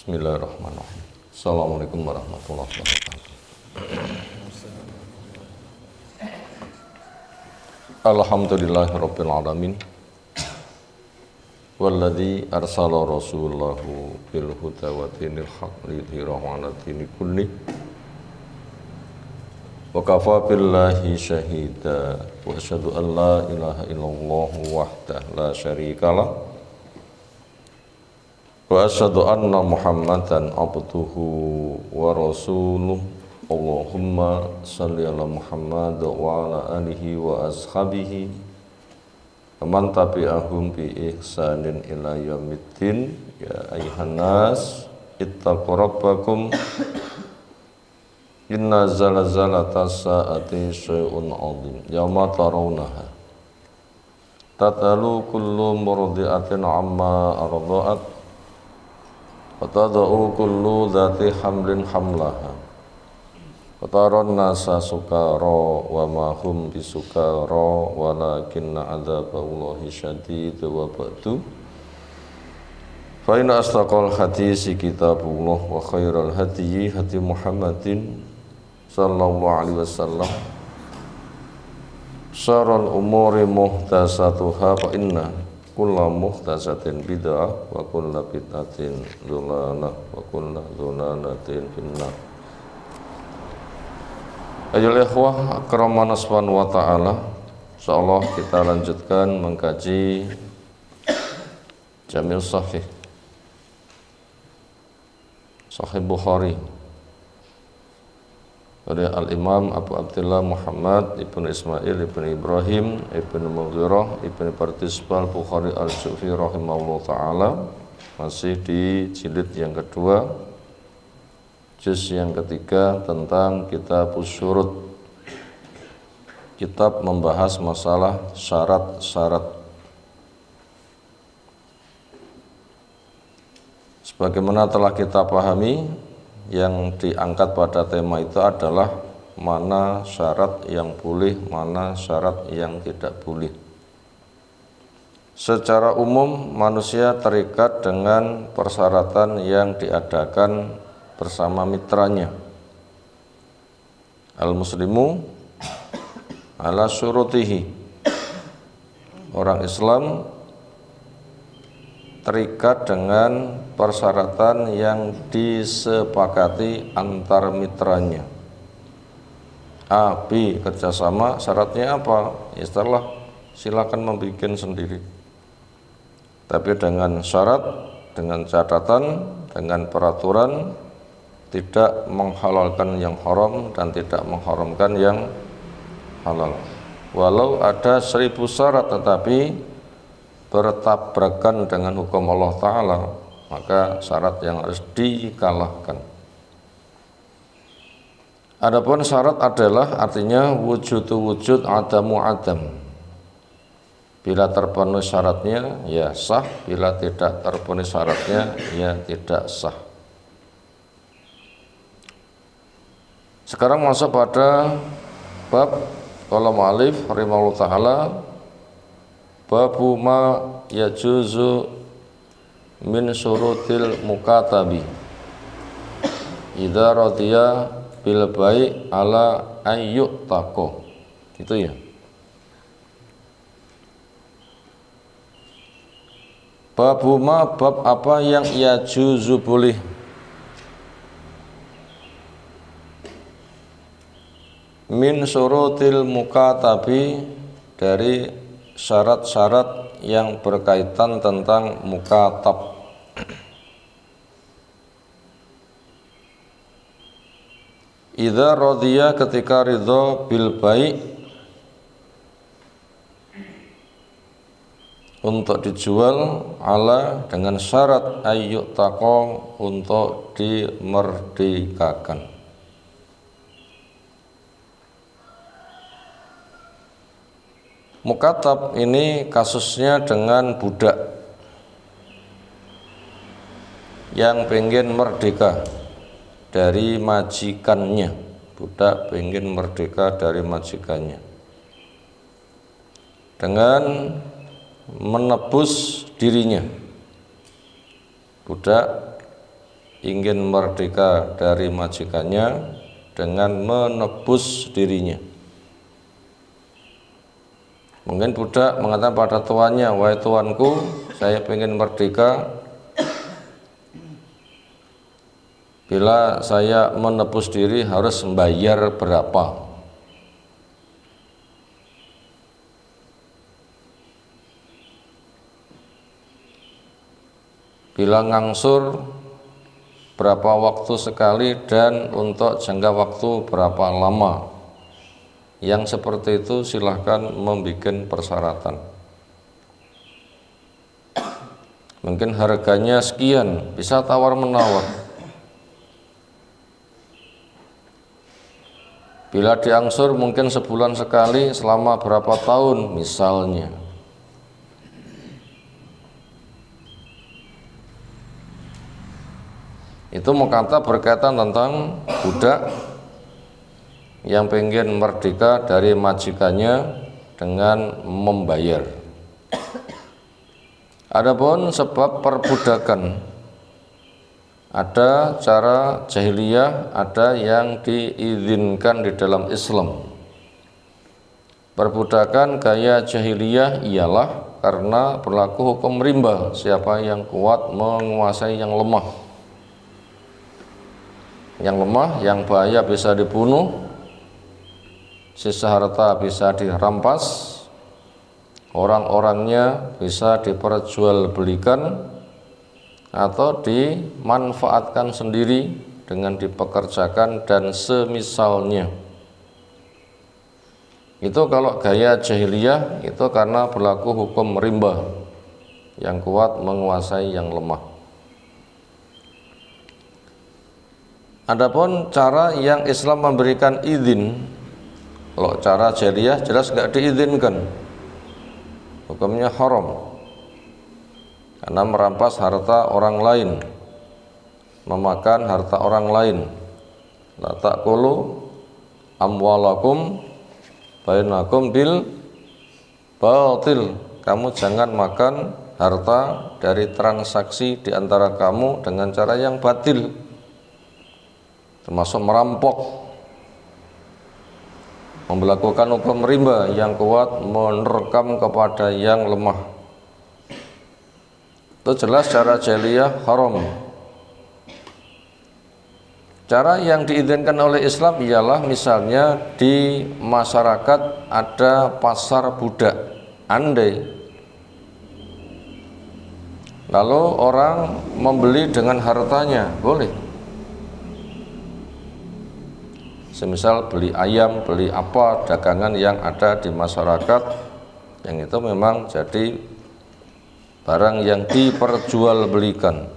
Bismillahirrahmanirrahim. Assalamualaikum warahmatullahi wabarakatuh. Alhamdulillahirabbil alamin. Walladzi arsala rasulahu bil huda wa dinil haqq lidhirahu 'ala dini kulli. Wa kafa billahi syahida wa asyhadu an la ilaha illallah wahdahu la syarikalah. Wa asyhadu anna Muhammadan abduhu wa rasuluh. Allahumma salli ala Muhammad wa ala alihi wa ashabihi man tabi'ahum bi ihsanin ila yaumiddin. Ya ayyuhan nas ittaqu rabbakum inna zalzalata sa'ati syai'un 'adzim yauma tarawunaha tatalu kullu murdi'atin 'amma arda'at wa tada'u kullu dhati hamlin hamlaha wa taran nasa sukara wa ma hum bisukara walakinna 'adzaballahi syadid wa ba'du. Fa inna asdaqal hadisi kitabullah wa khairal hadyi hadi Muhammadin sallallahu alaihi wasallam. Syarrul umuri muhdatsatuha fa inna kullu muhdatsatin bid'ah wa kullu bid'atin dhalalah wa kullu dhalalatin finnar. Ayolah ikhwah akramana subhanahu wa ta'ala. Insyaallah kita lanjutkan mengkaji Jami' Sahih Bukhari oleh Al-Imam Abu Abdullah Muhammad Ibn Ismail Ibn Ibrahim Ibn Mughirah Ibn Partisbal Bukhari Al-Ju'fi rahimahullah ta'ala. Masih di jilid yang kedua, juz yang ketiga, tentang kitab usyurut. Kitab membahas masalah syarat-syarat. Sebagaimana telah kita pahami, yang diangkat pada tema itu adalah mana syarat yang boleh, mana syarat yang tidak boleh. Secara umum manusia terikat dengan persyaratan yang diadakan bersama mitranya. Al-muslimu ala syurutihi. Orang Islam terikat dengan persyaratan yang disepakati antar mitranya. A, B kerjasama, syaratnya apa? Istilah silakan membuat sendiri. Tapi dengan syarat, dengan catatan, dengan peraturan, tidak menghalalkan yang haram dan tidak mengharamkan yang halal. Walau ada 1000 syarat tetapi bertabrakan dengan hukum Allah Ta'ala, maka syarat yang harus dikalahkan. Adapun syarat adalah artinya wujud adamu adam. Bila terpenuhi syaratnya ya sah, bila tidak terpenuhi syaratnya ya tidak sah. Sekarang masuk pada bab qala mu'allif rahimahullah ta'ala, babu ma yajuzu min syurutil mukatabi idza radiya bil bai' ala ayyuk taqo. Itu ya. Babu ma, bab apa yang yajuzu boleh, min syurutil mukatabi, dari syarat-syarat yang berkaitan tentang mukatab. Idza radiya, ketika ridho, bil bai', untuk dijual, ala, dengan syarat ayyuk taqo, untuk dimerdekakan. Mukatab ini kasusnya dengan budak yang pengen merdeka dari majikannya. Budak pengen merdeka dari majikannya dengan menebus dirinya. Budak ingin merdeka dari majikannya dengan menebus dirinya. Mungkin budak mengatakan pada tuannya, wahai tuanku, saya ingin merdeka. Bila saya menebus diri harus membayar berapa? Bila ngangsur berapa waktu sekali dan untuk jangka waktu berapa lama? Yang seperti itu silahkan membuat persyaratan. Mungkin harganya sekian, bisa tawar-menawar. Bila diangsur mungkin sebulan sekali selama berapa tahun misalnya. Itu mukata berkaitan tentang budak yang pengen merdeka dari majikannya dengan membayar. Adapun sebab perbudakan, ada cara jahiliyah, ada yang diizinkan di dalam Islam. Perbudakan gaya jahiliyah ialah karena berlaku hukum rimba, siapa yang kuat menguasai yang lemah. Yang lemah, yang bahaya bisa dibunuh, sisa harta bisa dirampas, orang-orangnya bisa diperjualbelikan atau dimanfaatkan sendiri dengan dipekerjakan dan semisalnya. Itu kalau gaya jahiliyah itu karena berlaku hukum rimba, yang kuat menguasai yang lemah. Adapun cara yang Islam memberikan izin, kalau cara jahiliyah jelas nggak diizinkan, hukumnya haram karena merampas harta orang lain, memakan harta orang lain. La ta'kulu amwalakum bainakum bil batil, kamu jangan makan harta dari transaksi di antara kamu dengan cara yang batil, termasuk merampok, memberlakukan hukum rimba yang kuat menerkam kepada yang lemah. Itu jelas cara jahiliyah haram. Cara yang diizinkan oleh Islam ialah misalnya di masyarakat ada pasar budak, andai lalu orang membeli dengan hartanya, boleh. Semisal beli ayam, beli apa, dagangan yang ada di masyarakat, yang itu memang jadi barang yang diperjualbelikan.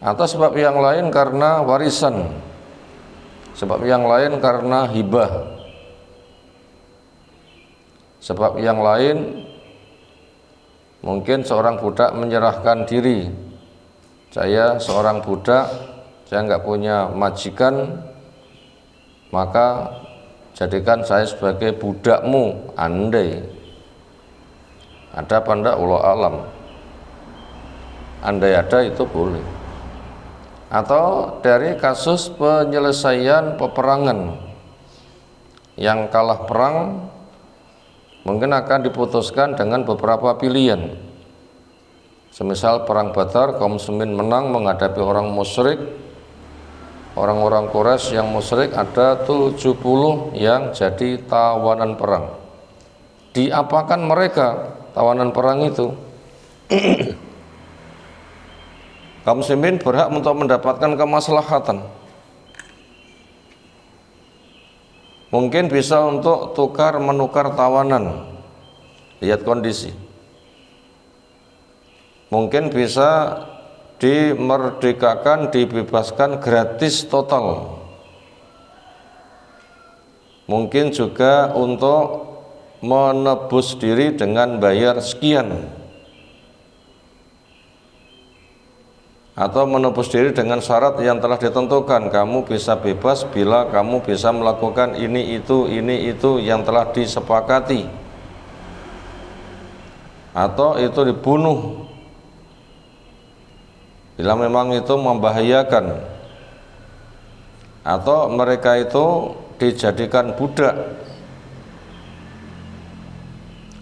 Atau sebab yang lain karena warisan, sebab yang lain karena hibah, sebab yang lain mungkin seorang budak menyerahkan diri. Saya seorang budak, saya nggak punya majikan, maka jadikan saya sebagai budakmu, andai. Ada apa enggak? Allah alam. Andai ada itu boleh. Atau dari kasus penyelesaian peperangan, yang kalah perang mungkin akan diputuskan dengan beberapa pilihan. Semisal perang Badar, kaum muslimin menang menghadapi orang musyrik, orang-orang Quraisy yang musyrik, ada 70 yang jadi tawanan perang. Diapakan mereka tawanan perang itu? Kaum muslimin berhak untuk mendapatkan kemaslahatan. Mungkin bisa untuk tukar menukar tawanan, lihat kondisi. Mungkin bisa dimerdekakan, dibebaskan gratis total. Mungkin juga untuk menebus diri dengan bayar sekian, atau menebus diri dengan syarat yang telah ditentukan. Kamu bisa bebas bila kamu bisa melakukan ini itu yang telah disepakati, atau itu dibunuh Bila memang itu membahayakan atau mereka itu dijadikan budak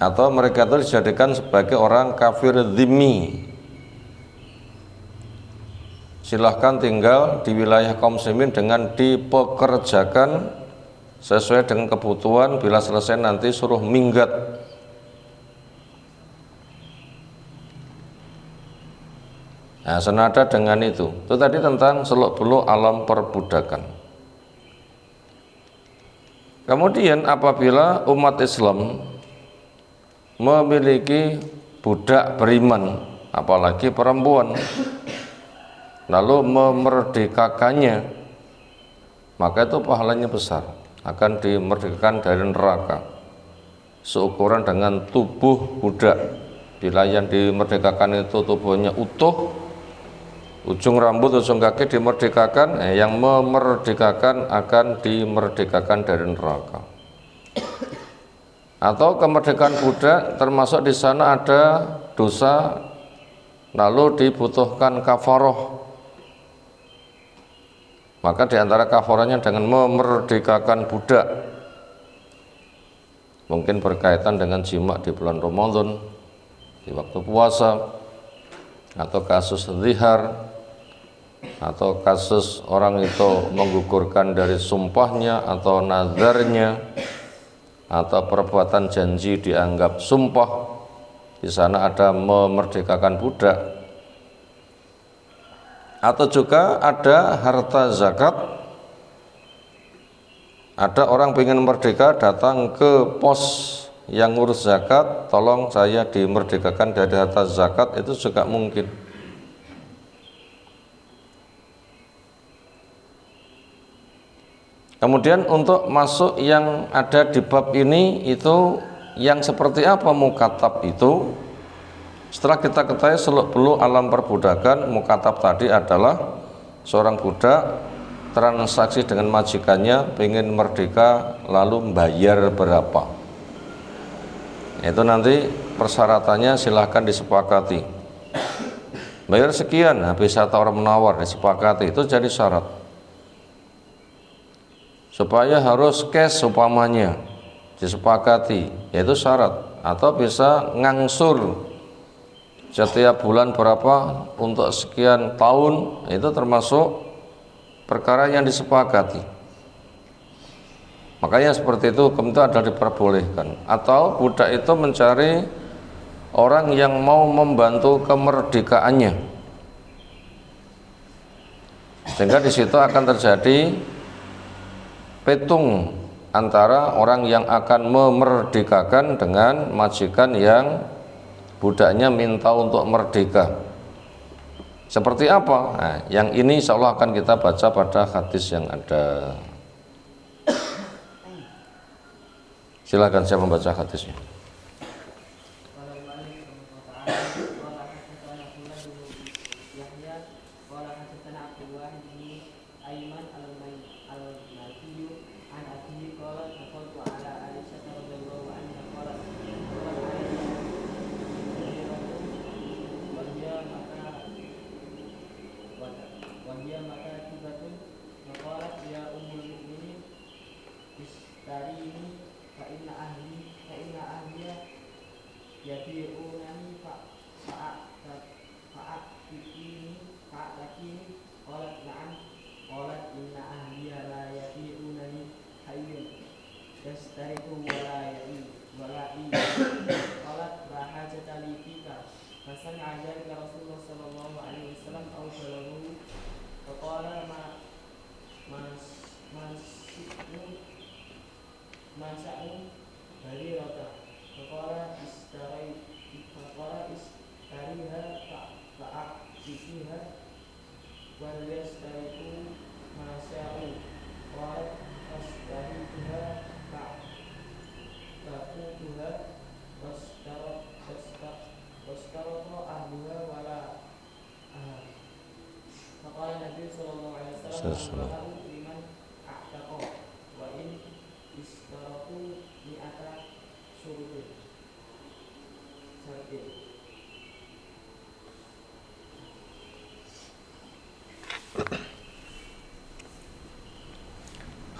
atau mereka itu dijadikan sebagai orang kafir dhimmi, silahkan tinggal di wilayah kaum muslimin dengan dipekerjakan sesuai dengan kebutuhan. Bila selesai nanti suruh minggat. Nah, senada dengan itu tadi tentang seluk-beluk alam perbudakan. Kemudian apabila umat Islam memiliki budak beriman, apalagi perempuan, lalu memerdekakannya, maka itu pahalanya besar, akan dimerdekakan dari neraka seukuran dengan tubuh budak. Bila yang dimerdekakan itu tubuhnya utuh, ujung rambut, ujung kaki dimerdekakan, yang memerdekakan akan dimerdekakan dari neraka. Atau kemerdekaan budak termasuk di sana ada dosa, lalu dibutuhkan kafaroh, maka diantara kafarahnya dengan memerdekakan budak, mungkin berkaitan dengan jima di bulan Ramadan, di waktu puasa, atau kasus zihar, atau kasus orang itu menggugurkan dari sumpahnya atau nazarnya, atau perbuatan janji dianggap sumpah, di sana ada memerdekakan budak. Atau juga ada harta zakat, ada orang ingin merdeka datang ke pos yang ngurus zakat, tolong saya dimerdekakan dari harta zakat, itu juga mungkin. Kemudian untuk masuk yang ada di bab ini itu yang seperti apa mukatab itu, setelah kita ketahui seluk-beluk alam perbudakan, mukatab tadi adalah seorang budak transaksi dengan majikannya, pengen merdeka lalu bayar berapa. Itu nanti persyaratannya silahkan disepakati. Bayar sekian, habis atau orang menawar disepakati, itu jadi syarat. Supaya harus cash umpamanya disepakati, yaitu syarat. Atau bisa ngangsur setiap bulan berapa untuk sekian tahun, itu termasuk perkara yang disepakati. Makanya seperti itu hukum itu adalah diperbolehkan. Atau budak itu mencari orang yang mau membantu kemerdekaannya, sehingga di situ akan terjadi petung antara orang yang akan memerdekakan dengan majikan yang budaknya minta untuk merdeka. Seperti apa? Nah, yang ini insya Allah akan kita baca pada hadis yang ada. Silakan saya membaca hadisnya.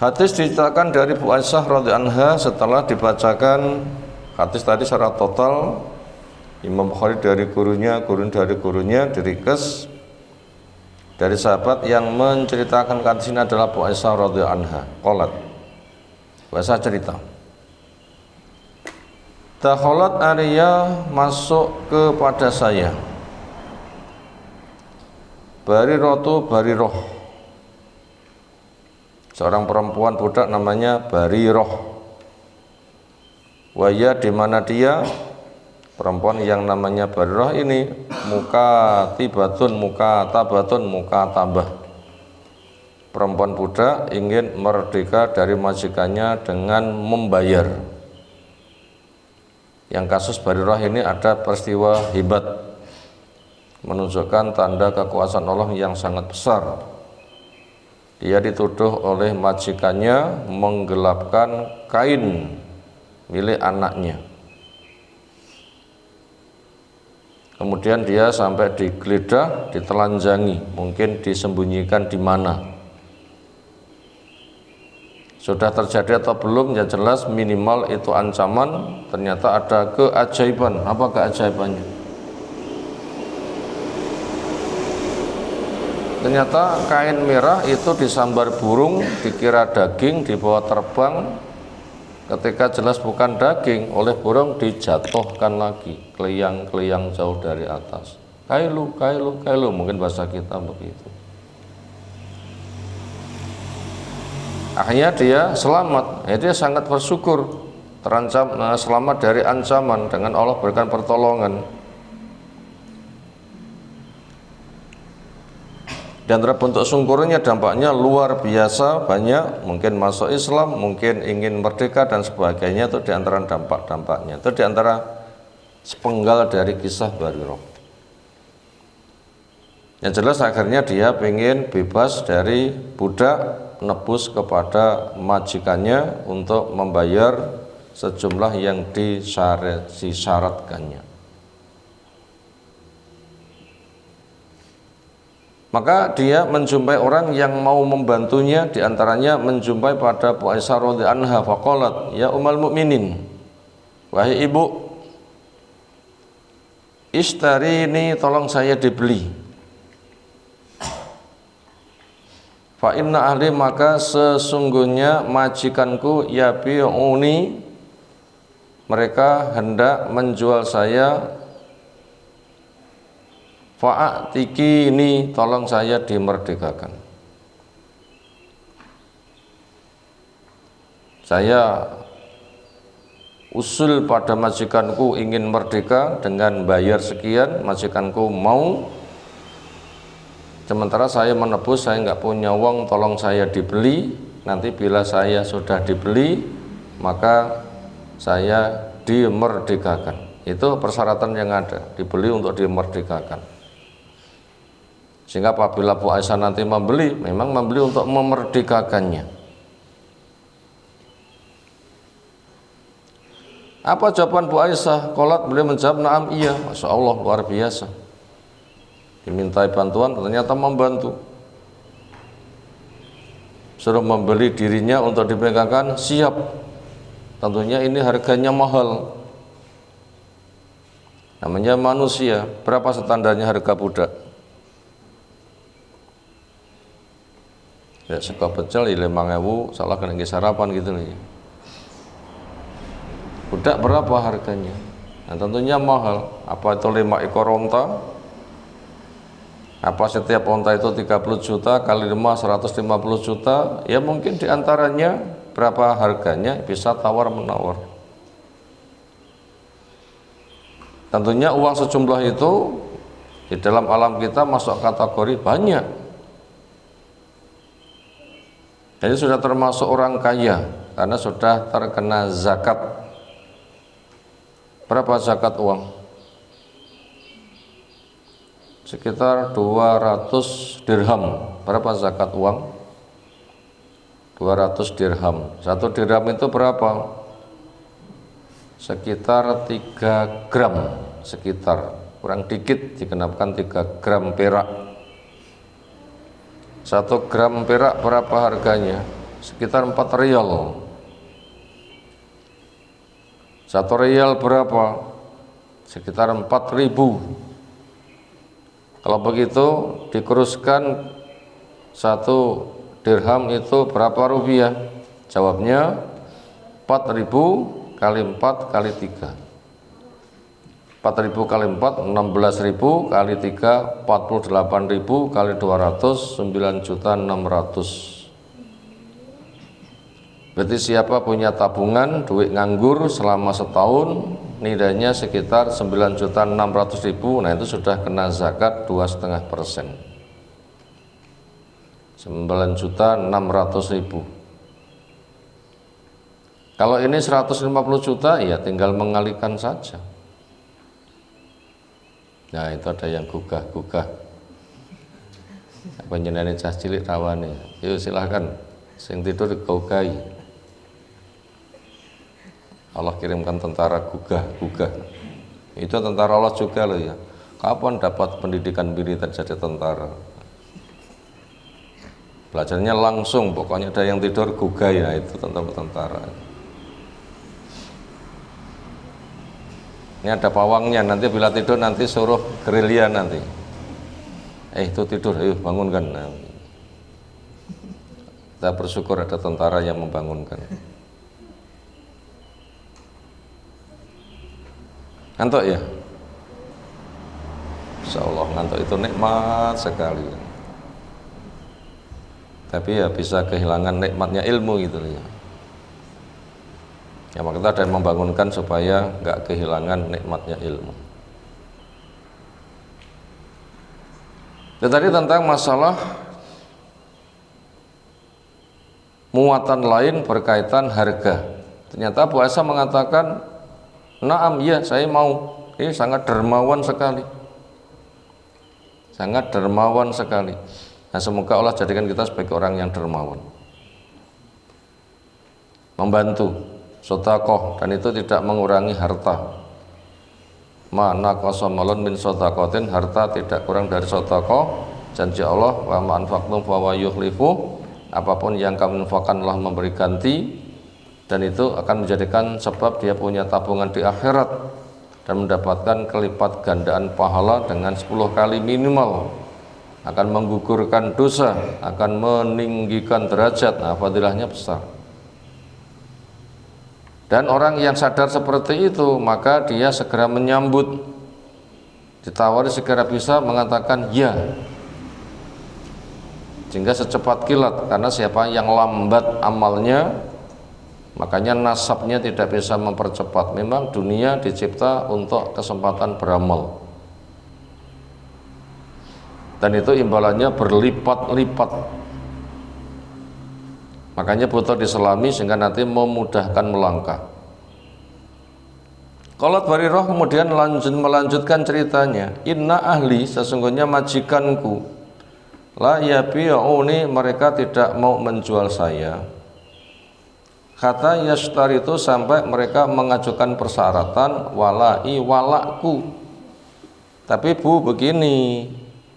Hadis diceritakan dari Bu Aisyah radhiyallahu anha setelah dibacakan hadis tadi secara total. Imam Bukhari dari gurunya, guru dari gurunya, diringkas dari sahabat yang menceritakan hadis ini adalah Bu Aisyah radhiyallahu anha. Qalat, Bu Aisyah cerita, dakhalat Arya masuk kepada saya, Bariroh, seorang perempuan budak namanya Bariroh. Waya, di mana dia, perempuan yang namanya Bariroh ini, mukatabatun, perempuan budak ingin merdeka dari majikannya dengan membayar. Yang kasus Bariroh ini ada peristiwa hebat, menunjukkan tanda kekuasaan Allah yang sangat besar. Dia dituduh oleh majikannya menggelapkan kain milik anaknya. Kemudian dia sampai digeledah, ditelanjangi, mungkin disembunyikan di mana. Sudah terjadi atau belum, yang jelas minimal itu ancaman. Ternyata ada keajaiban. Apa keajaibannya? Ternyata kain merah itu disambar burung, dikira daging, dibawa terbang. Ketika jelas bukan daging, oleh burung dijatuhkan lagi, keliyang-keliyang jauh dari atas. Kailu, mungkin bahasa kita begitu. Akhirnya dia selamat. Dia sangat bersyukur, terancam, selamat dari ancaman dengan Allah berikan pertolongan. Dan bentuk syukurnya dampaknya luar biasa banyak, mungkin masuk Islam, mungkin ingin merdeka dan sebagainya. Itu diantara dampak-dampaknya, itu diantara sepenggal dari kisah Bariroh. Yang jelas akhirnya dia ingin bebas dari budak, nebus kepada majikannya untuk membayar sejumlah yang disyaratkannya. Maka dia menjumpai orang yang mau membantunya, diantaranya menjumpai pada Bu Aisyah radhiyallahu anha. Faqalat, ya ummul mukminin, wahai ibu, ishtarini, tolong saya dibeli. Fa inna ahli, maka sesungguhnya majikanku, yabi'uni, mereka hendak menjual saya. Fa'atiki, ini tolong saya dimerdekakan. Saya usul pada majikanku ingin merdeka dengan bayar sekian, majikanku mau. Sementara saya menebus, saya nggak punya uang, tolong saya dibeli. Nanti bila saya sudah dibeli, maka saya dimerdekakan. Itu persyaratan yang ada, dibeli untuk dimerdekakan. Sehingga apabila Bu Aisyah nanti membeli, memang membeli untuk memerdekakannya. Apa jawaban Bu Aisyah? Qalat, beliau menjawab, na'am, iya. Masya Allah, luar biasa. Dimintai bantuan, ternyata membantu. Suruh membeli dirinya untuk dipegangkan, siap. Tentunya ini harganya mahal. Namanya manusia. Berapa standarnya harga budak? Ya, sego pecel 5.000, salah kena sarapan gitu nih. Budak berapa harganya? Nah, tentunya mahal. Apa itu 5 ekor onta? Apa setiap onta itu 30 juta kali 5 150 juta? Ya mungkin diantaranya berapa harganya, bisa tawar menawar. Tentunya uang sejumlah itu di dalam alam kita masuk kategori banyak. Jadi sudah termasuk orang kaya karena sudah terkena zakat. Berapa zakat uang? Sekitar 200 dirham. Berapa zakat uang? 200 dirham. 1 dirham itu berapa? Sekitar 3 gram. Sekitar, kurang dikit digenapkan 3 gram perak. 1 gram perak berapa harganya? sekitar 4 rial. 1 rial berapa? Sekitar 4.000. Kalau begitu dikuruskan 1 dirham itu berapa rupiah? Jawabnya 4.000 kali 4 kali 3. 4.000 kali 4 16.000 kali 3 48.000 kali 200 9.600.000. Berarti siapa punya tabungan duit nganggur selama setahun nilainya sekitar 9.600.000, nah itu sudah kena zakat 2,5%. 9.600.000. Kalau ini 150 juta ya tinggal mengalihkan saja. Nah itu ada yang gugah-gugah. Panjenengan cah cilik rawane. Yuk silahkan, sing tidur digaugai. Allah kirimkan tentara gugah-gugah. Itu tentara Allah juga loh ya. Kapan dapat pendidikan militer jadi tentara? Belajarnya langsung, pokoknya ada yang tidur gugah ya, itu tentara. Ini ada pawangnya, nanti bila tidur nanti suruh gerilya nanti. Itu tidur, ayo bangunkan. Nah, kita bersyukur ada tentara yang membangunkan. Ngantuk ya? Insya Allah ngantuk itu nikmat sekali. Tapi ya bisa kehilangan nikmatnya ilmu gitu ya. Ya maka kita ada membangunkan supaya nggak kehilangan nikmatnya ilmu. Dan tadi tentang masalah muatan lain berkaitan harga. Ternyata Bu Aisyah mengatakan, "Naam, ya saya mau." Ini sangat dermawan sekali. Sangat dermawan sekali. Nah, semoga Allah jadikan kita sebagai orang yang dermawan. Membantu, sedekah, dan itu tidak mengurangi harta. Ma naqasa malun min shadaqatin, harta tidak kurang dari sedekah. Janji Allah, wa ma anfaqtum fa huwa yukhlifu. Apapun yang kamu infakkan Allah memberi ganti, dan itu akan menjadikan sebab dia punya tabungan di akhirat dan mendapatkan kelipat gandaan pahala dengan 10 kali minimal, akan menggugurkan dosa, akan meninggikan derajat. Nah, fadilahnya besar. Dan orang yang sadar seperti itu, maka dia segera menyambut, ditawari segera bisa mengatakan ya, sehingga secepat kilat. Karena siapa yang lambat amalnya, makanya nasabnya tidak bisa mempercepat. Memang dunia dicipta untuk kesempatan beramal, dan itu imbalannya berlipat-lipat. Makanya butuh diselami sehingga nanti memudahkan melangkah. Qalat Barirah kemudian melanjutkan ceritanya, "Inna ahli, sesungguhnya majikanku, la yabi'uni, mereka tidak mau menjual saya. Kata yashtari itu sampai mereka mengajukan persyaratan walai, walakku. Tapi Bu begini,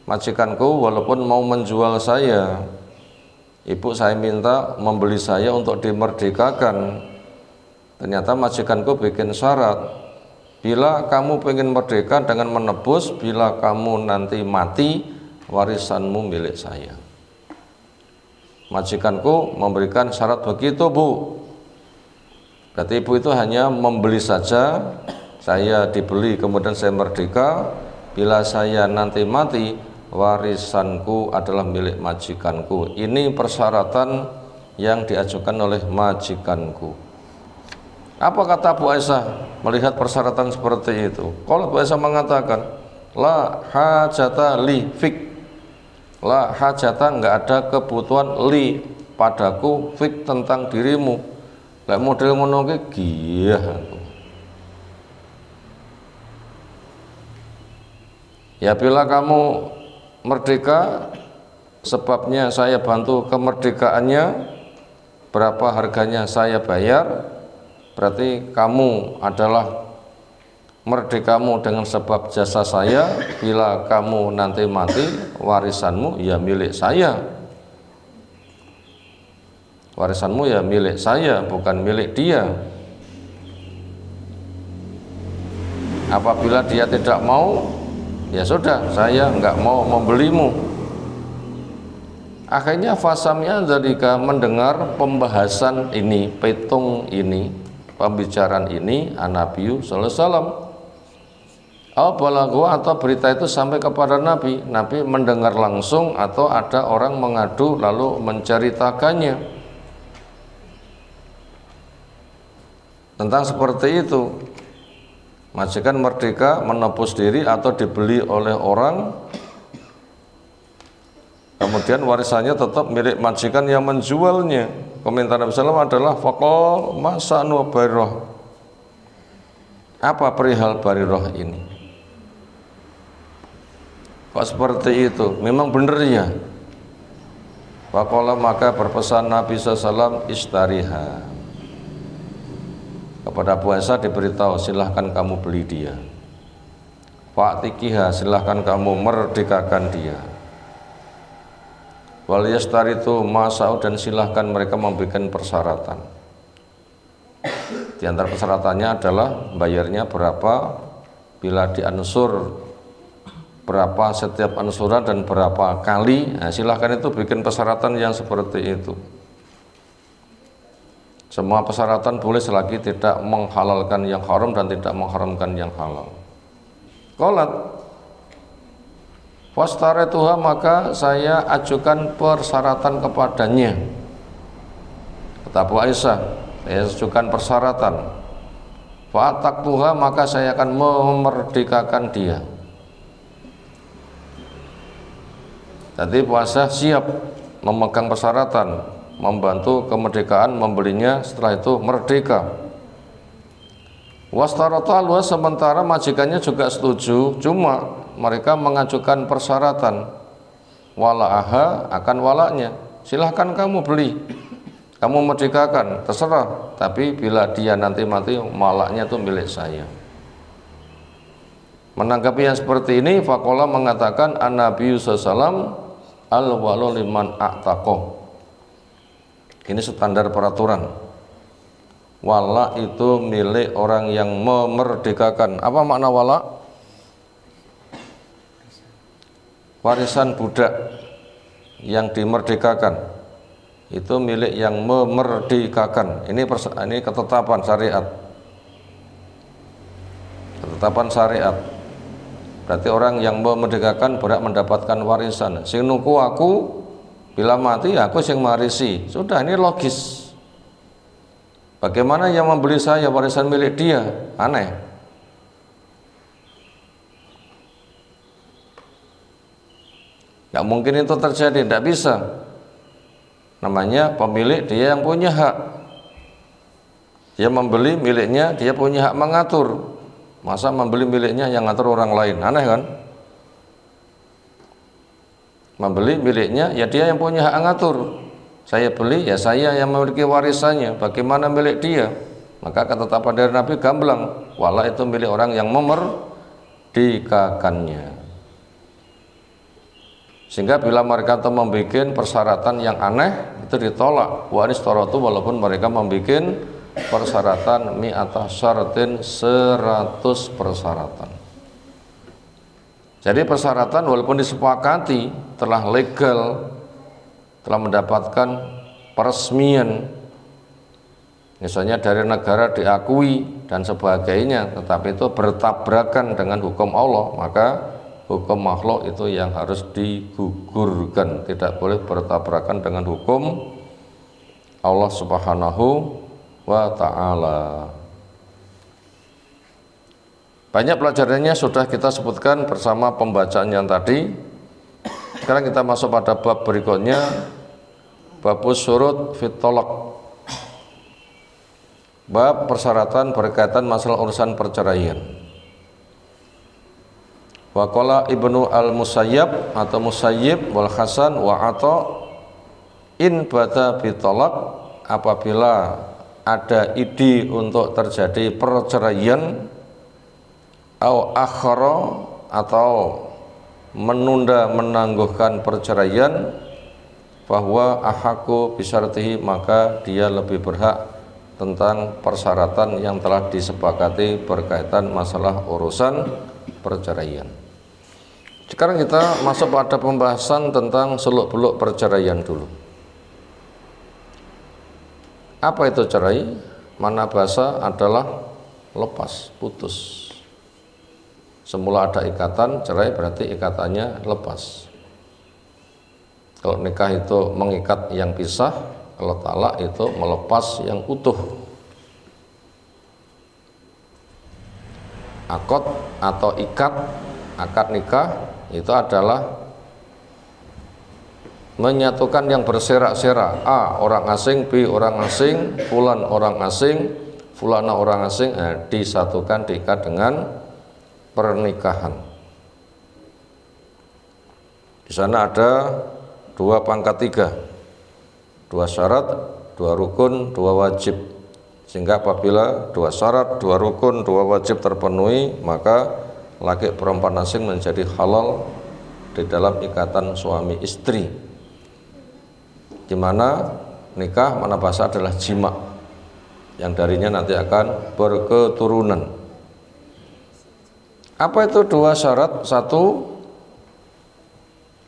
majikanku walaupun mau menjual saya, ibu saya minta membeli saya untuk dimerdekakan. Ternyata majikanku bikin syarat, bila kamu pengen merdeka dengan menebus, bila kamu nanti mati, warisanmu milik saya." Majikanku memberikan syarat begitu Bu. Berarti ibu itu hanya membeli saja, saya dibeli kemudian saya merdeka, bila saya nanti mati, warisanku adalah milik majikanku. Ini persyaratan yang diajukan oleh majikanku. Apa kata Bu Aisyah melihat persyaratan seperti itu? Kalau Bu Aisyah mengatakan, la hajata li fik, la hajata, enggak ada kebutuhan li padaku fik tentang dirimu. Lek model ngono ki giyah aku. Ya bila kamu merdeka, sebabnya saya bantu kemerdekaannya, berapa harganya saya bayar, berarti kamu adalah merdekamu dengan sebab jasa saya. Bila kamu nanti mati, warisanmu ya milik saya. Warisanmu ya milik saya, bukan milik dia. Apabila dia tidak mau, ya sudah, saya enggak mau membelimu. Akhirnya fasamnya ketika mendengar pembahasan ini, petung ini, pembicaraan ini, Nabi sallallahu alaihi wasallam, atau berita itu sampai kepada Nabi. Nabi mendengar langsung atau ada orang mengadu lalu menceritakannya tentang seperti itu. Majikan merdeka menebus diri atau dibeli oleh orang, kemudian warisannya tetap milik majikan yang menjualnya. Komentar Nabi SAW adalah faqal masa'nu Barirah. Apa perihal Barirah ini? Kok seperti itu? Memang benar ya. Faqala, maka berpesan Nabi SAW, istariha. Kepada Abu Aisyah diberitahu, silahkan kamu beli dia. Fa'tikiha, silahkan kamu merdekakan dia. Wal yastaritu masa'u, dan silahkan mereka membuat persyaratan. Di antara persyaratannya adalah bayarnya berapa, bila diansur berapa setiap ansuran dan berapa kali. Nah, silahkan itu bikin persyaratan yang seperti itu. Semua persyaratan boleh selagi tidak menghalalkan yang haram dan tidak mengharamkan yang halal. Qalat fastaratuha, maka saya ajukan persyaratan kepadanya. Kata Abu Aisyah, saya ajukan persyaratan. Fa'ataktuha, maka saya akan memerdekakan dia. Jadi Abu Aisyah siap memegang persyaratan, membantu kemerdekaan, membelinya, setelah itu merdeka. Wastarata alwa, sementara majikannya juga setuju, cuma mereka mengajukan persyaratan wala'aha, akan walaknya. Silahkan kamu beli, kamu merdekakan, terserah, tapi bila dia nanti mati, walaknya itu milik saya. Menanggapi yang seperti ini, faqala mengatakan an-Nabi sallallahu al-walu liman a'taqo. Ini standar peraturan. Wala itu milik orang yang memerdekakan. Apa makna wala? Warisan budak yang dimerdekakan itu milik yang memerdekakan. Ini ketetapan syariat. Ketetapan syariat. Berarti orang yang memerdekakan berhak mendapatkan warisan. Sing nuku aku, bila mati aku sing marisi. Sudah, ini logis. Bagaimana yang membeli saya, warisan milik dia? Aneh. Nggak mungkin itu terjadi, tidak bisa. Namanya pemilik, dia yang punya hak. Dia membeli miliknya, dia punya hak mengatur. Masa membeli miliknya yang ngatur orang lain? Aneh kan? Membeli miliknya, ya dia yang punya hak ngatur. Saya beli, ya saya yang memiliki warisannya. Bagaimana milik dia? Maka ketetapan dari Nabi gamblang, wala itu milik orang yang memerdekakannya. Sehingga bila mereka itu membuat persyaratan yang aneh, itu ditolak. Waris torotu, walaupun mereka membuat persyaratan mi'ata syaratin, 100 persyaratan. Jadi persyaratan walaupun disepakati, telah legal, telah mendapatkan peresmian, misalnya dari negara diakui dan sebagainya, tetapi itu bertabrakan dengan hukum Allah, maka hukum makhluk itu yang harus digugurkan, tidak boleh bertabrakan dengan hukum Allah Subhanahu wa ta'ala. Banyak pelajarannya sudah kita sebutkan bersama pembacaan yang tadi. Sekarang kita masuk pada bab berikutnya, babus syurut fit thalaq. Bab persyaratan berkaitan masalah urusan perceraian. Wa qala Ibnu al-Musayyab atau Musayyib wal Hasan wa Atha, in bata fit thalaq, apabila ada ide untuk terjadi perceraian, au akhara, atau menunda menangguhkan perceraian, bahwa ahaku bisyartihi, maka dia lebih berhak tentang persyaratan yang telah disepakati berkaitan masalah urusan perceraian. Sekarang kita masuk pada pembahasan tentang seluk-beluk perceraian dulu. Apa itu cerai? Mana bahasa adalah lepas, putus. Semula ada ikatan, cerai berarti ikatannya lepas. Kalau nikah itu mengikat yang pisah, kalau talak itu melepas yang utuh. Akad atau ikat, akad nikah itu adalah menyatukan yang berserak-serak. A orang asing, B orang asing, fulan orang asing, fulana orang asing, disatukan, diikat dengan pernikahan. Di sana ada 2 pangkat 3, 2 syarat, 2 rukun, 2 wajib. Sehingga apabila 2 syarat, 2 rukun, 2 wajib terpenuhi, maka laki perempuan asing menjadi halal di dalam ikatan suami istri, di mana nikah mana bahasa adalah jima, yang darinya nanti akan berketurunan. Apa itu 2 syarat? 1,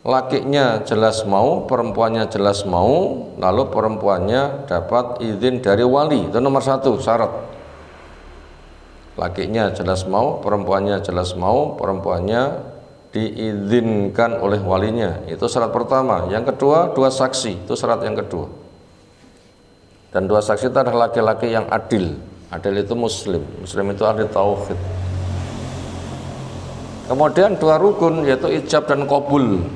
lakinya jelas mau, perempuannya jelas mau, lalu perempuannya dapat izin dari wali. Itu nomor 1 syarat. Lakinya jelas mau, perempuannya jelas mau, perempuannya diizinkan oleh walinya. Itu syarat pertama. Yang kedua, 2 saksi. Itu syarat yang kedua. Dan 2 saksi itu adalah laki-laki yang adil. Adil itu muslim. Muslim itu ahli tauhid. Kemudian 2 rukun, yaitu ijab dan qabul.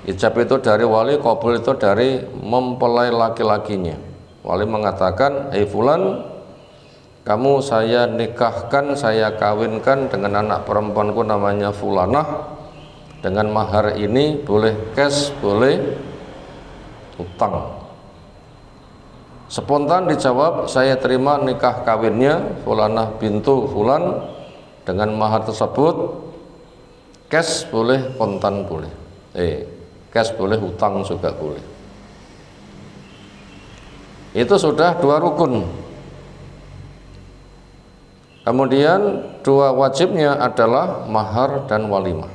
Ijab itu dari wali, qabul itu dari mempelai laki-lakinya. Wali mengatakan, "Hei fulan, kamu saya nikahkan, saya kawinkan dengan anak perempuanku namanya fulanah. Dengan mahar ini boleh cash, boleh utang." Spontan dijawab, "Saya terima nikah kawinnya fulanah bintu fulan dengan mahar tersebut. Cash boleh, kontan boleh. Cash boleh, hutang juga boleh." Itu sudah 2 rukun. Kemudian 2 wajibnya adalah mahar dan walimah.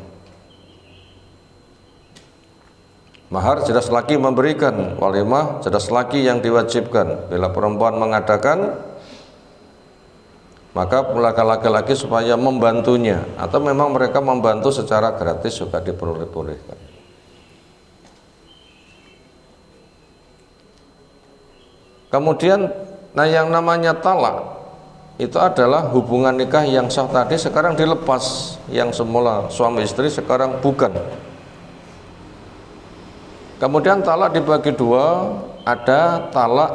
Mahar jelas laki memberikan, walimah jelas laki yang diwajibkan. Bila perempuan mengadakan, maka laki-laki supaya membantunya, atau memang mereka membantu secara gratis juga diperbolehkan. Kemudian yang namanya talak itu adalah hubungan nikah yang sah tadi sekarang dilepas, yang semula suami istri sekarang bukan. Kemudian talak dibagi 2, ada talak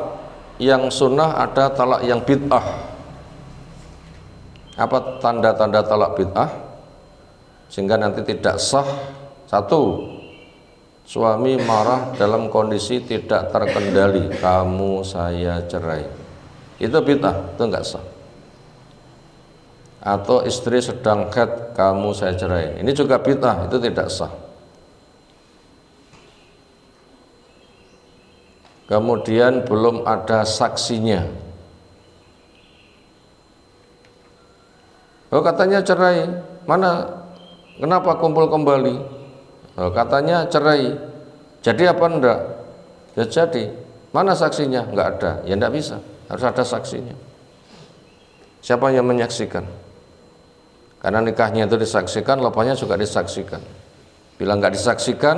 yang sunnah, ada talak yang bid'ah. Apa tanda-tanda talak bid'ah? Sehingga nanti tidak sah. 1, suami marah dalam kondisi tidak terkendali, "Kamu saya cerai." Itu bid'ah, itu enggak sah. Atau istri sedang haid, "Kamu saya cerai." Ini juga bid'ah, itu tidak sah. Kemudian belum ada saksinya. "Oh, katanya cerai." "Mana? Kenapa kumpul kembali?" "Oh, katanya cerai." "Jadi apa enggak?" "Ya jadi." "Mana saksinya?" "Enggak ada." "Ya enggak bisa, harus ada saksinya." Siapa yang menyaksikan? Karena nikahnya itu disaksikan, lepasnya juga disaksikan. Bila enggak disaksikan,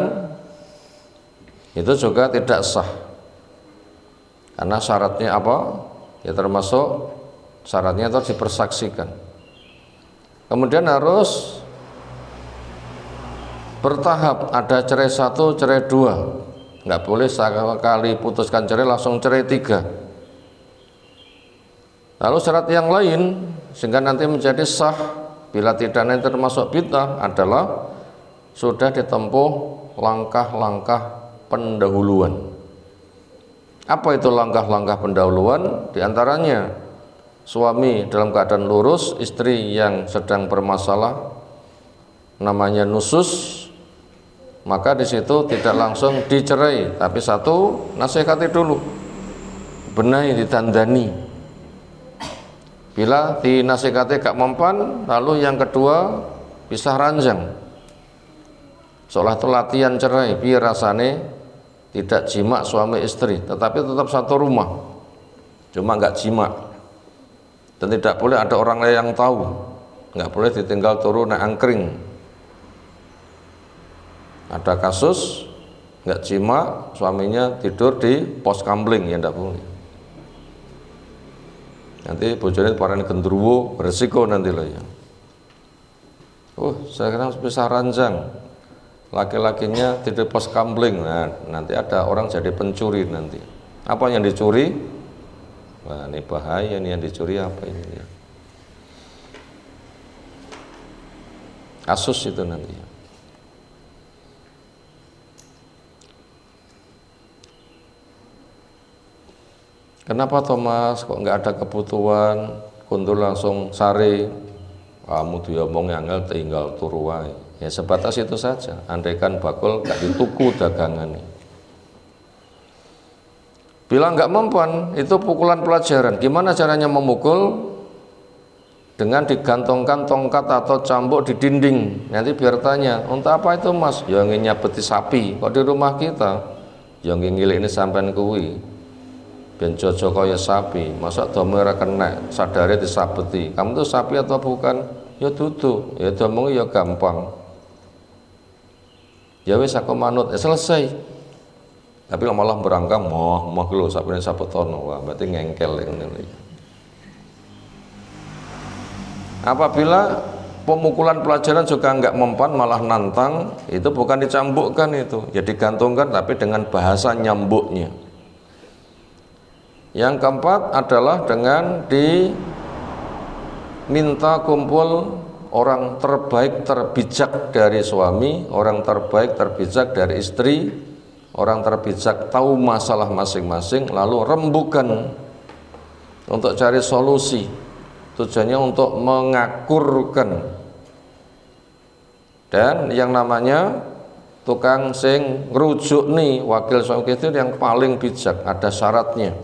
itu juga tidak sah. Karena syaratnya apa? Ya termasuk syaratnya itu dipersaksikan. Kemudian harus bertahap, ada cerai 1, cerai 2. Nggak boleh sekali putuskan cerai langsung cerai 3. Lalu syarat yang lain sehingga nanti menjadi sah, bila tidak nanti termasuk bid'ah, adalah sudah ditempuh langkah-langkah pendahuluan. Apa itu langkah-langkah pendahuluan? Di antaranya suami dalam keadaan lurus, istri yang sedang bermasalah namanya nusus, maka di situ tidak langsung dicerai, tapi satu nasihati dulu, benahi, ditandani. Bila dinasihati gak mempan, lalu yang kedua pisah ranjang, seolah itu latihan cerai, biar rasane tidak jima suami istri, tetapi tetap satu rumah, cuma nggak jima. Dan tidak boleh ada orang lain yang tahu, nggak boleh ditinggal turu naik angkring. Ada kasus nggak jima, suaminya tidur di pos kamling, ya nggak boleh. Nanti bojone parane gendruwo, beresiko nanti lah ya. Sekarang bisa ranjang, laki-lakinya tidur pos kamling, nah nanti ada orang jadi pencuri nanti. Apa yang dicuri? Wah, ini bahaya nih, yang dicuri apa ini ya? Kasus itu nanti. Kenapa Thomas kok nggak ada kebutuhan? Kuntul langsung sare, kamu diomong angel tinggal turu wae. Ya sebatas itu saja. Andaikan bakul gak dituku dagangan nih. Bila nggak mempan, itu pukulan pelajaran. Gimana caranya memukul? Dengan digantungkan tongkat atau cambuk di dinding. Nanti biar tanya, untuk apa itu mas? Ya ingin nyabeti sapi. Kok di rumah kita? Ya ingin ngilik ini sampean kuwi. Ben jojo kaya sapi. Masa domera kena, sadari disabeti. Kamu tuh sapi atau bukan? Ya duduk. Ya domongi ya gampang. Ya wis aku manut, ya selesai. Tapi malah berangkang, moh lho sapene sapetono, wah berarti ngengkel ngene. Apabila pemukulan pelajaran juga enggak mempan, malah nantang, itu bukan dicambukkan itu, ya digantungkan tapi dengan bahasa nyambuknya. Yang keempat adalah dengan diminta kumpul orang terbaik terbijak dari suami, orang terbaik terbijak dari istri, orang terbijak tahu masalah masing-masing, lalu rembukan untuk cari solusi. Tujuannya untuk mengakurkan. Dan yang namanya tukang sing ngerujuk nih, wakil suami itu yang paling bijak, ada syaratnya.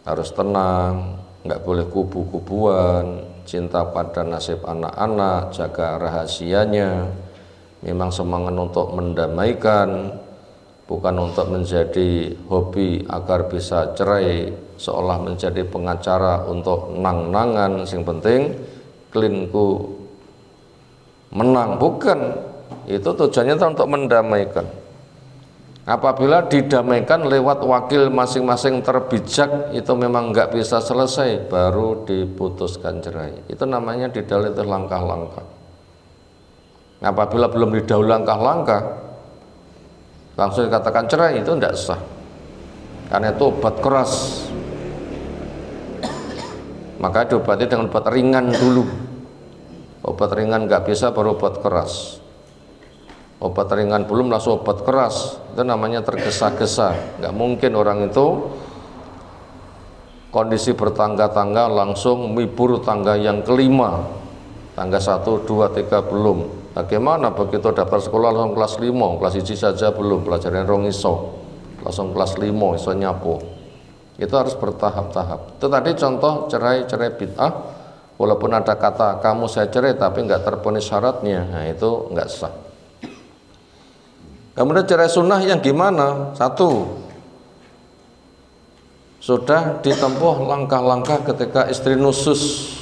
Harus tenang, nggak boleh kubu-kubuan, cinta pada nasib anak-anak, jaga rahasianya, memang semangat untuk mendamaikan, bukan untuk menjadi hobi agar bisa cerai, seolah menjadi pengacara untuk nang-nangan. Yang penting klinku menang, bukan. Itu tujuannya untuk mendamaikan. Apabila didamaikan lewat wakil masing-masing terbijak, itu memang nggak bisa selesai, baru diputuskan cerai. Itu namanya didahului langkah-langkah. Apabila belum didahului langkah-langkah, langsung dikatakan cerai, itu tidak sah. Karena itu obat keras. Maka diobati dengan obat ringan dulu. Obat ringan nggak bisa, baru obat keras. Obat ringan belum, langsung obat keras. Itu namanya tergesa-gesa. Nggak mungkin orang itu kondisi bertangga-tangga langsung mibur tangga yang kelima. Tangga 1, 2, 3 belum. Bagaimana begitu daftar sekolah langsung kelas 5, kelas 1 saja belum, pelajaran rong iso, langsung kelas 5 iso nyapu. Itu harus bertahap-tahap. Itu tadi contoh cerai bid'ah, walaupun ada kata kamu saya cerai tapi nggak terpenuhi syaratnya, nah itu nggak sah. Kemudian cerai sunnah yang gimana? Satu, sudah ditempuh langkah-langkah ketika istri nusus,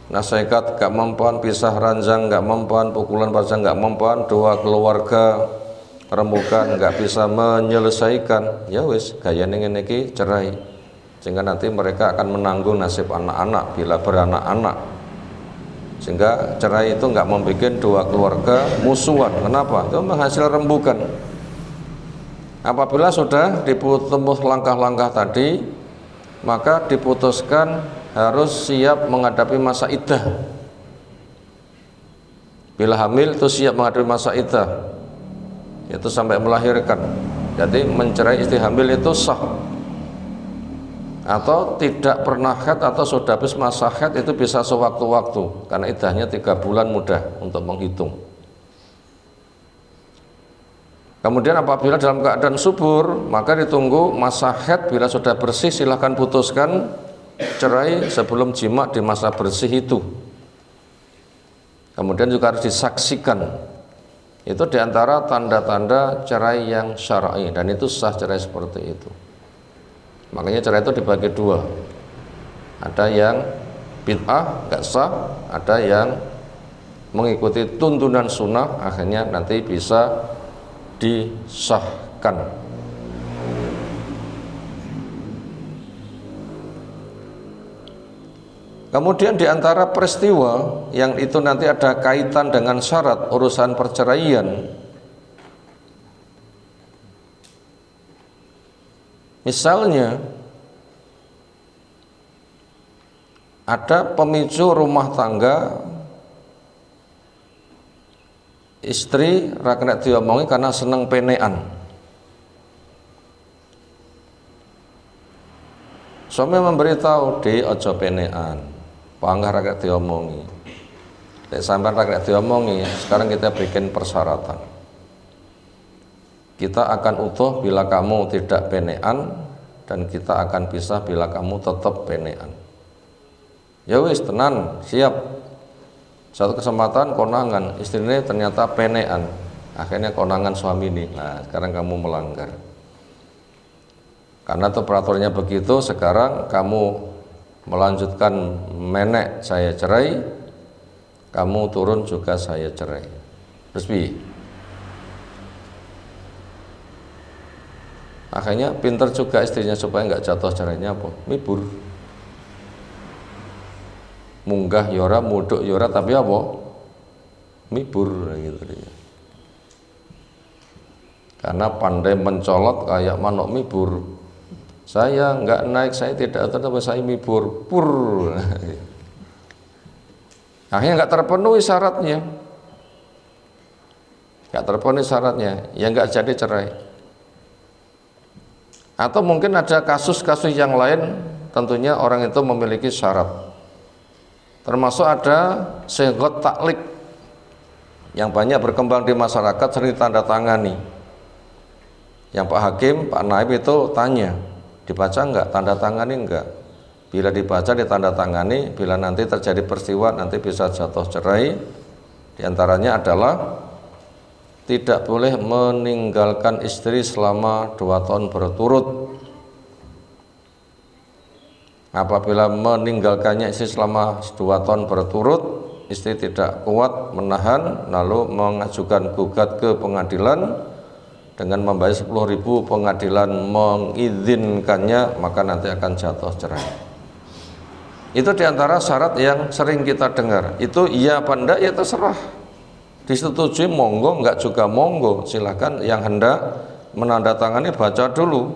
nasihat gak mempan, pisah ranjang gak mempan, pukulan pasang gak mempan, doa keluarga rembukan gak bisa menyelesaikan, ya wis gaya ngene iki cerai, sehingga nanti mereka akan menanggung nasib anak-anak bila beranak-anak. Sehingga cerai itu nggak membuat dua keluarga musuhan. Kenapa? Itu menghasilkan rembukan. Apabila sudah ditempuh langkah-langkah tadi, maka diputuskan harus siap menghadapi masa iddah. Bila hamil itu siap menghadapi masa iddah, itu sampai melahirkan. Jadi mencerai istri hamil itu sah. Atau tidak pernah haid atau sudah habis masa haid, itu bisa sewaktu-waktu, karena iddahnya 3 bulan mudah untuk menghitung. Kemudian apabila dalam keadaan subur, maka ditunggu masa haid, bila sudah bersih silahkan putuskan cerai sebelum jima di masa bersih itu. Kemudian juga harus disaksikan. Itu diantara tanda-tanda cerai yang syar'i, dan itu sah cerai seperti itu. Makanya cerai itu dibagi dua. Ada yang bid'ah, nggak sah, ada yang mengikuti tuntunan sunnah, akhirnya nanti bisa disahkan. Kemudian diantara peristiwa yang itu nanti ada kaitan dengan syarat urusan perceraian, misalnya ada pemicu rumah tangga, istri ra kena diomongi karena seneng penean. Suami memberitahu, "Di ojo penean, panggah ra kena diomongi. Nek sampean ra kena diomongi, sekarang kita bikin persyaratan. Kita akan utuh bila kamu tidak penean, dan kita akan pisah bila kamu tetap penean." Ya wis, tenan, siap. Satu kesempatan konangan, istrinya ternyata penean, akhirnya konangan suami ini. Nah, sekarang kamu melanggar. Karena itu peraturannya begitu, sekarang kamu melanjutkan menek saya cerai, kamu turun juga saya cerai. Terus bi? Akhirnya pinter juga istrinya supaya nggak jatuh cerainya apa? Mibur. Munggah yora, muduk yora, tapi apa? Mibur gitu dia. Karena pandai mencolot kayak manuk mibur. Saya nggak naik, saya tidak tapi saya mibur, pur. Akhirnya nggak terpenuhi syaratnya, ya nggak jadi cerai. Atau mungkin ada kasus-kasus yang lain, tentunya orang itu memiliki syarat. Termasuk ada sighat taklik yang banyak berkembang di masyarakat, sering ditandatangani. Yang Pak Hakim, Pak Naib itu tanya, dibaca enggak, tanda tangani enggak? Bila dibaca ditandatangani, bila nanti terjadi peristiwa nanti bisa jatuh cerai. Di antaranya adalah tidak boleh meninggalkan istri selama 2 tahun berturut. Apabila meninggalkannya istri selama 2 tahun berturut, istri tidak kuat menahan, lalu mengajukan gugat ke pengadilan dengan membayar 10.000, pengadilan mengizinkannya, maka nanti akan jatuh cerai. Itu diantara syarat yang sering kita dengar. Itu iya apa enggak, ya terserah. Disetujui monggo, enggak juga monggo. Silakan yang hendak menandatangani baca dulu.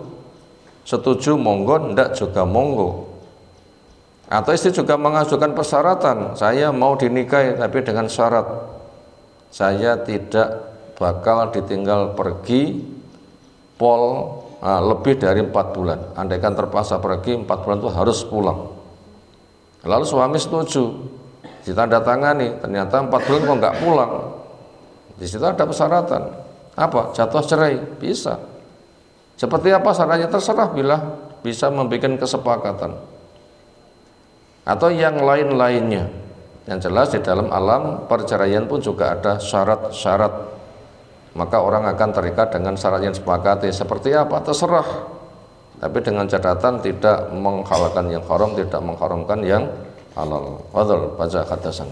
Setuju monggo, enggak juga monggo. Atau istri juga mengajukan persyaratan, saya mau dinikahi tapi dengan syarat saya tidak bakal ditinggal pergi lebih dari 4 bulan. Andaikan terpaksa pergi 4 bulan itu harus pulang. Lalu suami setuju, ditandatangani, ternyata 4 bulan kok nggak pulang. Di situ ada persyaratan. Apa? Jatuh cerai, bisa. Seperti apa syaratnya terserah, bila bisa membuat kesepakatan. Atau yang lain-lainnya. Yang jelas di dalam alam perceraian pun juga ada syarat-syarat. Maka orang akan terikat dengan syarat yang disepakati. Seperti apa? Terserah. Tapi dengan catatan tidak menghalalkan yang haram, tidak mengharamkan yang halal. Fadhal, baca hadasan.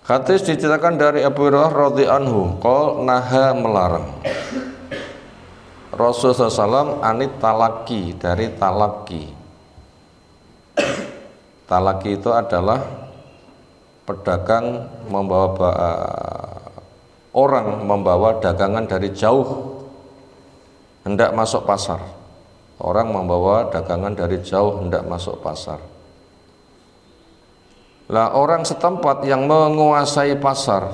Hadis diceritakan dari Abu Hurairah radhiyallahu anhu, qol naha melarang Rasulullah SAW anit talaki, dari talaki. Talaki itu adalah pedagang membawa orang membawa dagangan dari jauh hendak masuk pasar. Orang membawa dagangan dari jauh hendak masuk pasar. Lah orang setempat yang menguasai pasar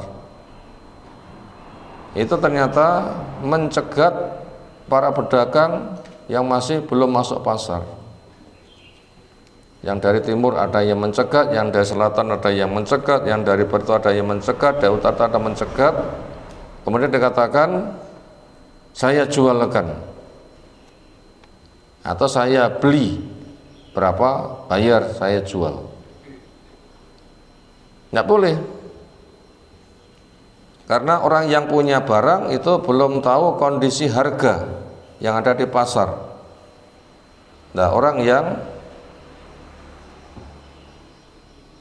itu ternyata mencegat para pedagang yang masih belum masuk pasar. Yang dari timur ada yang mencegat, yang dari selatan ada yang mencegat, yang dari barat ada yang mencegat, dari utara ada mencegat. Kemudian dikatakan saya jualkan atau saya beli, berapa bayar saya jual. Nggak boleh, karena orang yang punya barang itu belum tahu kondisi harga yang ada di pasar. Nah, orang yang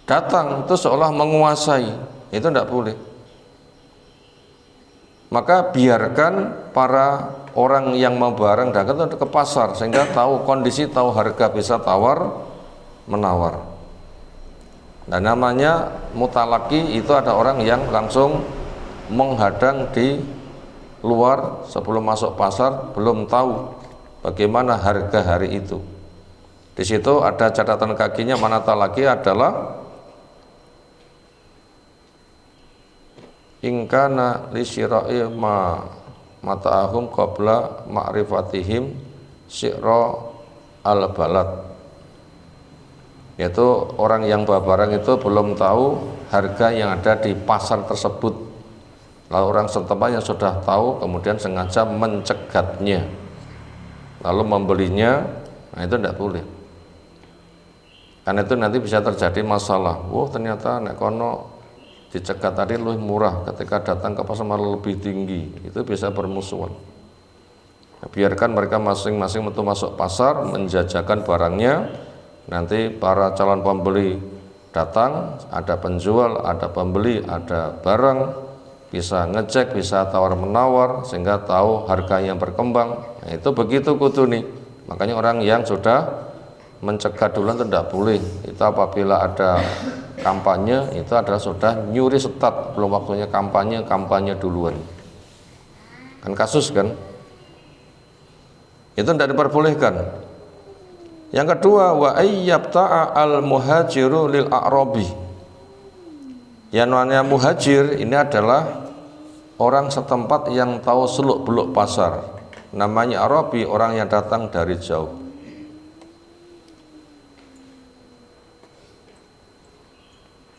datang itu seolah menguasai, itu tidak boleh. Maka biarkan para orang yang mau barang dagang itu ke pasar sehingga tahu kondisi, tahu harga, bisa tawar menawar. Nah, namanya mutalaki itu ada orang yang langsung menghadang di luar sebelum masuk pasar, belum tahu bagaimana harga hari itu. Di situ ada catatan kakinya, mana talaki adalah ingkana li syira'i ma mata'ahum qabla ma'rifatihim syi'ra al-balad, yaitu orang yang bawa barang itu belum tahu harga yang ada di pasar tersebut, lalu orang setempat yang sudah tahu kemudian sengaja mencegatnya lalu membelinya. Nah, itu tidak boleh, karena itu nanti bisa terjadi masalah. Ternyata nek kono dicegat tadi lebih murah, ketika datang ke pasar malah lebih tinggi, itu bisa bermusuhan. Nah, biarkan mereka masing-masing untuk masuk pasar menjajakan barangnya. Nanti para calon pembeli datang, ada penjual, ada pembeli, ada barang, bisa ngecek, bisa tawar menawar sehingga tahu harga yang berkembang. Nah, itu begitu kudu nih. Makanya orang yang sudah mencegat duluan itu tidak boleh. Itu apabila ada kampanye, itu adalah sudah nyuri setat, belum waktunya kampanye duluan. Kan kasus kan? Itu tidak diperbolehkan. Yang kedua, wa ayyabta'a al-muhajiru lil a'rabi. Yang namanya muhajir ini adalah orang setempat yang tahu seluk-beluk pasar. Namanya Arabi, orang yang datang dari jauh.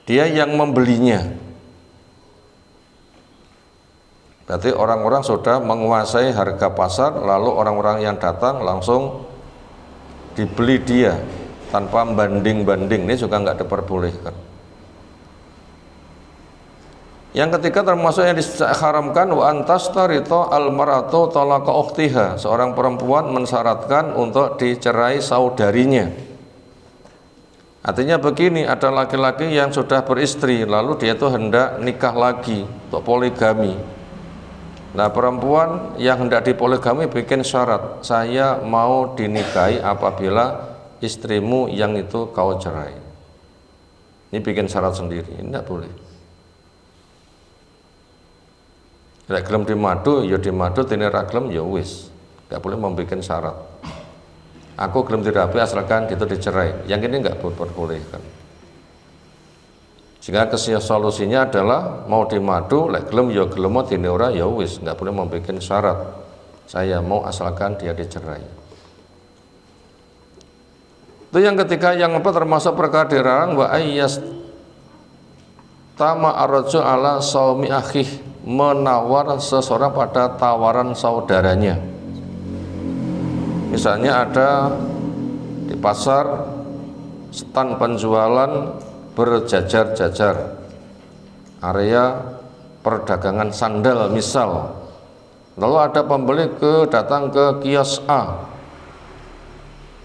Dia yang membelinya. Berarti orang-orang sudah menguasai harga pasar, lalu orang-orang yang datang langsung dibeli dia tanpa banding-banding. Ini juga nggak diperbolehkan. Yang ketiga termasuk yang diharamkan, wa antastarito almaratu talaqa ukhtiha. Seorang perempuan mensyaratkan untuk dicerai saudarinya. Artinya begini, ada laki-laki yang sudah beristri lalu dia itu hendak nikah lagi untuk poligami. Nah, perempuan yang hendak dipoligami bikin syarat, saya mau dinikahi apabila istrimu yang itu kau cerai. Ini bikin syarat sendiri, ini tidak boleh. Nek gelem dimadu, ya dimadu, tine ra gelem ya wis. Enggak boleh membuat syarat. Aku gelem dirabi asalkan itu dicerai. Yang ini enggak diperbolehkan. Sehingga solusinya adalah mau dimadu, lek gelem ya gelem, tine ora ya wis, enggak boleh membuat syarat. Saya mau asalkan dia dicerai. Itu yang ketiga. Yang keempat termasuk perkara dilarang, wa ayyas tama arju ala saumi akhih, menawar seseorang pada tawaran saudaranya. Misalnya ada di pasar stand penjualan berjajar-jajar, area perdagangan sandal misal, lalu ada pembeli datang ke kios A,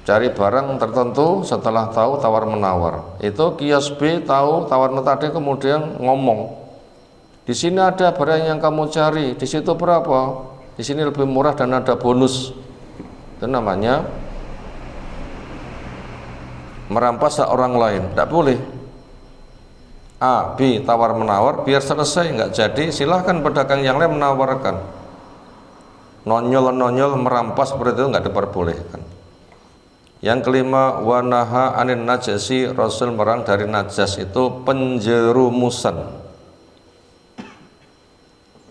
cari barang tertentu, setelah tahu tawar menawar. Itu kios B tahu tawar menawar, kemudian ngomong, di sini ada barang yang kamu cari, di situ berapa? Di sini lebih murah dan ada bonus. Itu namanya merampas hak orang lain. Tidak boleh. A, B tawar menawar, biar selesai. Nggak jadi, silahkan pedagang yang lain menawarkan. Nonyol merampas seperti itu nggak diperbolehkan. Yang kelima, wanaha anin najasi, Rasul merang dari najas, itu penjerumusan,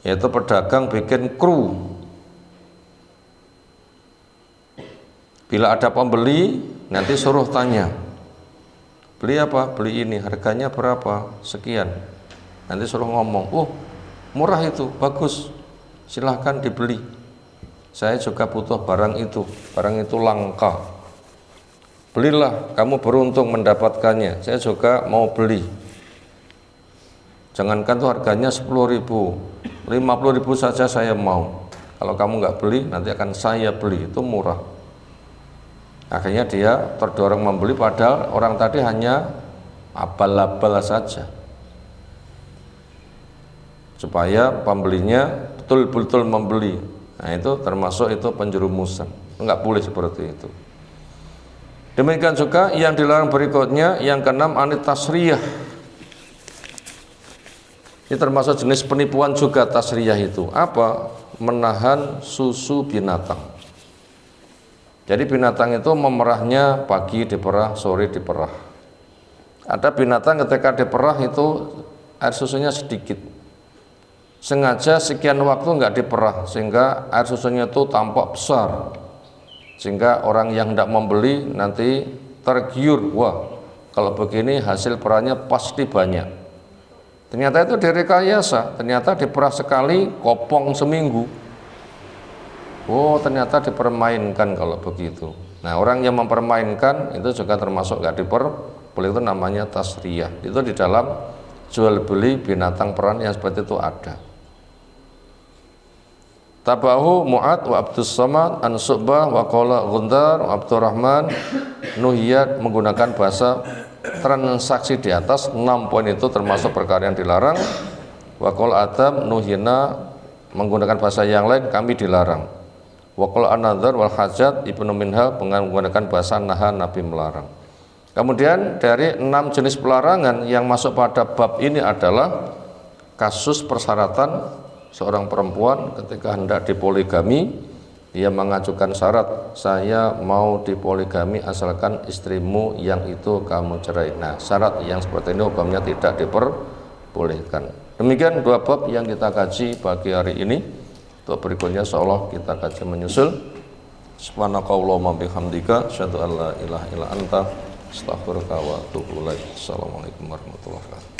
yaitu pedagang bikin kru. Bila ada pembeli, nanti suruh tanya, beli apa? Beli ini, harganya berapa? Sekian. Nanti suruh ngomong, oh murah itu, bagus, silahkan dibeli, saya juga butuh barang itu langka, belilah, kamu beruntung mendapatkannya, saya juga mau beli. Jangankan tuh harganya 10.000, 50.000 saja saya mau. Kalau kamu nggak beli, nanti akan saya beli, itu murah. Akhirnya dia terdorong membeli, padahal orang tadi hanya abal-abal saja, supaya pembelinya betul-betul membeli. Nah itu termasuk itu penjerumusan, nggak boleh seperti itu. Demikian juga yang dilarang berikutnya, yang keenam, anit tasriyah. Ini termasuk jenis penipuan juga tasriyah itu. Apa? Menahan susu binatang. Jadi binatang itu memerahnya pagi diperah, sore diperah. Ada binatang ketika diperah itu air susunya sedikit. Sengaja sekian waktu nggak diperah sehingga air susunya itu tampak besar. Sehingga orang yang hendak membeli nanti tergiur, wah kalau begini hasil perahnya pasti banyak. Ternyata itu direkayasa, ternyata diperah sekali kopong seminggu. Oh ternyata dipermainkan kalau begitu. Nah orang yang mempermainkan itu juga termasuk nggak diperboleh, itu namanya tasriyah. Itu di dalam jual beli binatang peran yang seperti itu ada. Tabahu Mu'ad wa Abdus Samad an Su'bah wa qala Gundar wa Abdurrahman nuhiyat, menggunakan bahasa transaksi di atas 6 poin itu termasuk perkara yang dilarang. Wa qala Adam nuhina, menggunakan bahasa yang lain kami dilarang. Wa qala An-Nadhar wal Hajat Ibnu Minhal menggunakan bahasa naha, Nabi melarang. Kemudian dari 6 jenis pelarangan yang masuk pada bab ini adalah kasus persyaratan seorang perempuan ketika hendak dipoligami, dia mengajukan syarat, saya mau dipoligami asalkan istrimu yang itu kamu cerai. Nah syarat yang seperti ini hukumnya tidak diperbolehkan. Demikian 2 bab yang kita kaji pagi hari ini. Untuk berikutnya insyaallah kita kaji menyusul. Subhanakallahumma bihamdika asyhadu an la ilaha illa anta astaghfiruka wa atubu ilaik. Assalamualaikum warahmatullahi wabarakatuh.